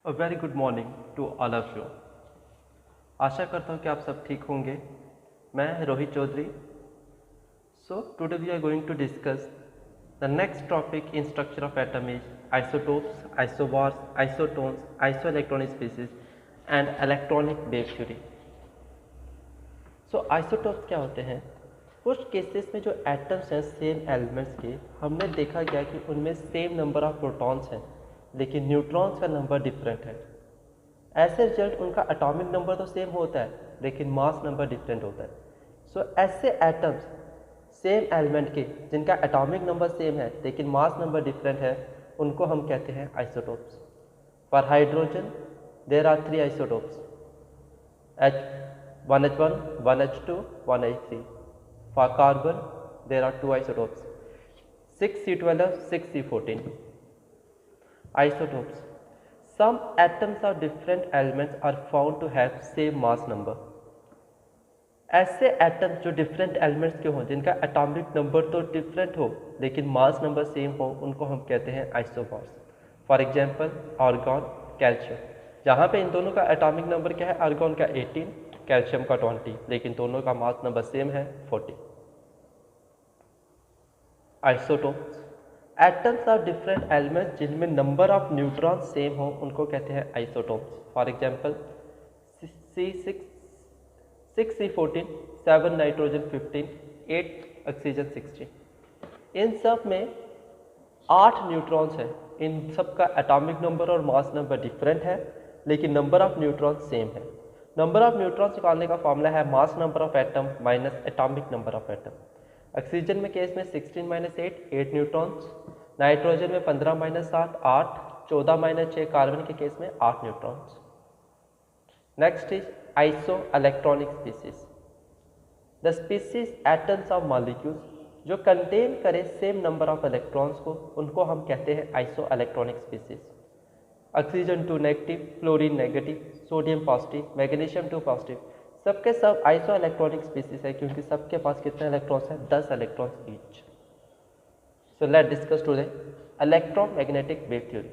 Very good morning to all of you. आशा करता हूँ कि आप सब ठीक होंगे। मैं Rohit Chaudhary. So today we are going to discuss the next topic in structure of atom is isotopes, isobars, isotones, isoelectronic species and electronic wave theory. So isotopes क्या होते हैं? कुछ केसेस में जो एटम्स हैं सेम एलिमेंट्स के, हमने देखा गया कि उनमें सेम नंबर ऑफ प्रोटॉन्स हैं लेकिन न्यूट्रॉन्स का नंबर डिफरेंट है। ऐसे रिजल्ट उनका एटॉमिक नंबर तो सेम होता है लेकिन मास नंबर डिफरेंट होता है। सो ऐसे एटम्स सेम एलिमेंट के जिनका एटॉमिक नंबर सेम है लेकिन मास नंबर डिफरेंट है, उनको हम कहते हैं isotopes. For hydrogen there are 3 isotopes, H1H1, 1H2, 1H3। For carbon there are 2 isotopes, 6C12, 6C14. Isotopes. Some atoms of different elements are found to have same mass number. ऐसे atoms जो different elements के हों, जिनका atomic number तो different हो लेकिन mass number same हो, उनको हम कहते हैं isobars. For example argon, calcium, जहाँ पे इन दोनों का एटॉमिक नंबर क्या है, आर्गॉन का 18, कैल्शियम का 20, लेकिन दोनों का मास नंबर सेम है 40। Isotopes, atoms of different elements जिनमें नंबर ऑफ न्यूट्रॉन सेम हो, उनको कहते हैं isotopes. For example C6C14, 7 nitrogen 15, 8 oxygen 16। इन सब में 8 न्यूट्रॉन्स हैं। इन सब का एटॉमिक नंबर और मास नंबर डिफरेंट है लेकिन नंबर ऑफ न्यूट्रॉन सेम है। नंबर ऑफ न्यूट्रॉन्स निकालने का फॉर्मूला है mass number of atom minus atomic number of atom. Oxygen में केस में 16 माइनस 8 न्यूट्रॉन्स, नाइट्रोजन में 15 माइनस 7 8, 14 माइनस 6 कार्बन के केस में 8 neutrons. Next is iso electronic species, the species atoms of molecules जो contain करे same number of electrons को, उनको हम कहते हैं iso electronic species. Oxygen 2 negative, fluorine negative, sodium positive, magnesium 2 positive, सबके सब आइसो इलेक्ट्रॉनिक स्पीसीज है क्योंकि सबके पास कितने इलेक्ट्रॉन्स हैं? 10 electrons each. So let discuss today electromagnetic wave theory.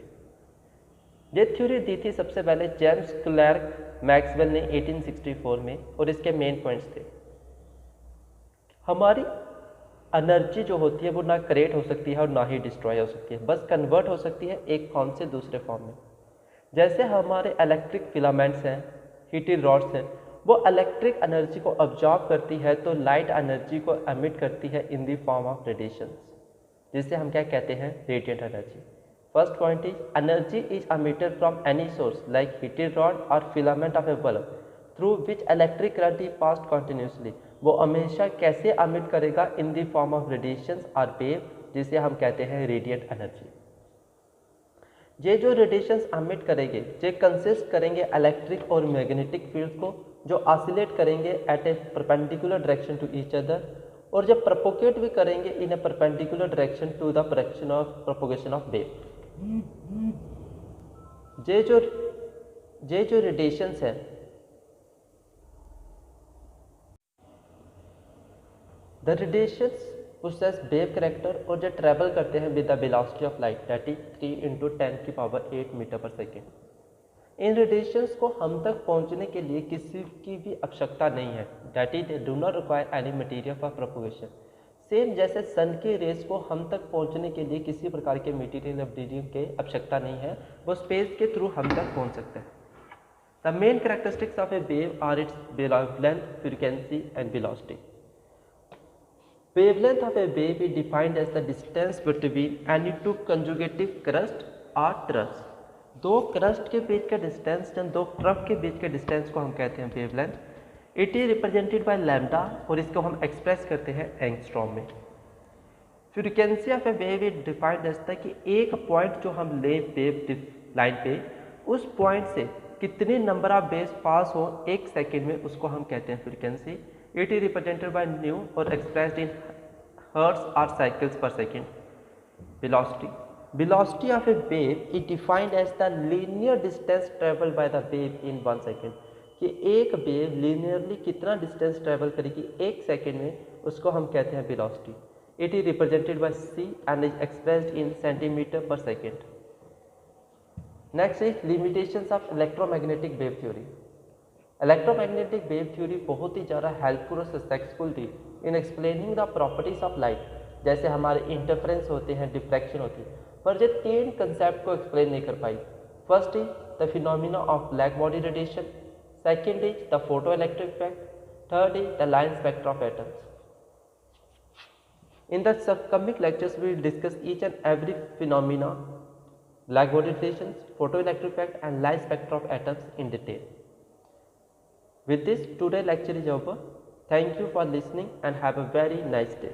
ये थ्योरी दी थी सबसे पहले जेम्स क्लर्क मैक्सवेल ने 1864 में, और इसके मेन पॉइंट्स थे हमारी एनर्जी जो होती है वो ना क्रिएट हो सकती है और ना ही डिस्ट्रॉय हो सकती है, बस कन्वर्ट हो सकती है एक फॉर्म से दूसरे फॉर्म में। जैसे हमारे इलेक्ट्रिक फिलामेंट्स हैं, हीटेड रॉड्स हैं, वो इलेक्ट्रिक एनर्जी को ऑब्जॉर्व करती है तो लाइट एनर्जी को एमिट करती है in the form of radiations, जिसे हम क्या कहते हैं? Radiant energy. First point is energy is emitted from any source like heated rod और filament of a bulb through which electric current is passed continuously. वो हमेशा कैसे एमिट करेगा? In the form of radiations और wave, जिसे हम कहते हैं रेडिएंट एनर्जी। ये जो रेडिएशंस एमिट करेंगे ये कंसिस्ट करेंगे इलेक्ट्रिक और मैग्नेटिक फील्ड को, जो ऑसिलेट करेंगे at a perpendicular direction to each other, और जब प्रोपोगेट भी करेंगे in a perpendicular direction to the direction of propagation of wave. ये जो रेडिएशंस है, the radiations possess wave character, और जो ट्रेवल करते हैं with the velocity of light, that is 3 × 10⁸ metre per second. इन रेडिएशंस को हम तक पहुंचने के लिए किसी की भी आवश्यकता नहीं है, that is they do not require any material for propagation. Same जैसे सन की रेस को हम तक पहुंचने के लिए किसी प्रकार के मटेरियल या मीडियम की आवश्यकता नहीं है, वो स्पेस के थ्रू हम तक पहुंच सकते हैं। The main characteristics of a wave are its wavelength, frequency and velocity. Wavelength of a wave is defined as the distance between any two conjugative crust or troughs। दो क्रस्ट के बीच का distance या दो ट्रफ के बीच के distance को हम कहते हैं wavelength. It is represented by lambda, और इसको हम एक्सप्रेस करते हैं एंगस्ट्रॉम में। Frequency of a wave is defined as the कि एक पॉइंट जो हम ले वेव लाइन पे, उस पॉइंट से कितने नंबर ऑफ वेव्स पास हो एक सेकेंड में, उसको हम कहते हैं frequency. It is represented by nu or expressed in hertz or cycles per second। Velocity. Velocity of a wave is defined as the linear distance traveled by the wave in 1 second। कि एक wave linearly कितना distance travel करेगी एक second में, उसको हम कहते हैं velocity। It is represented by c and is expressed in centimeter per second। Next is limitations of electromagnetic wave theory. Electromagnetic wave theory बहुत ही ज़्यादा हेल्पफुल और सक्सेसफुल थी इन explaining the properties of light, जैसे हमारे इंटरफ्रेंस होते हैं, diffraction होती है, पर ये तीन कंसेप्ट को एक्सप्लेन नहीं कर पाई। First is the phenomena of black body radiation, second is the photo electric effect, third is the line spectra of atoms. In the subcoming lectures, we will discuss each and every phenomena, black body radiation, photoelectric effect and light spectra of atoms in detail. With this, today's lecture is over. Thank you for listening and have a very nice day.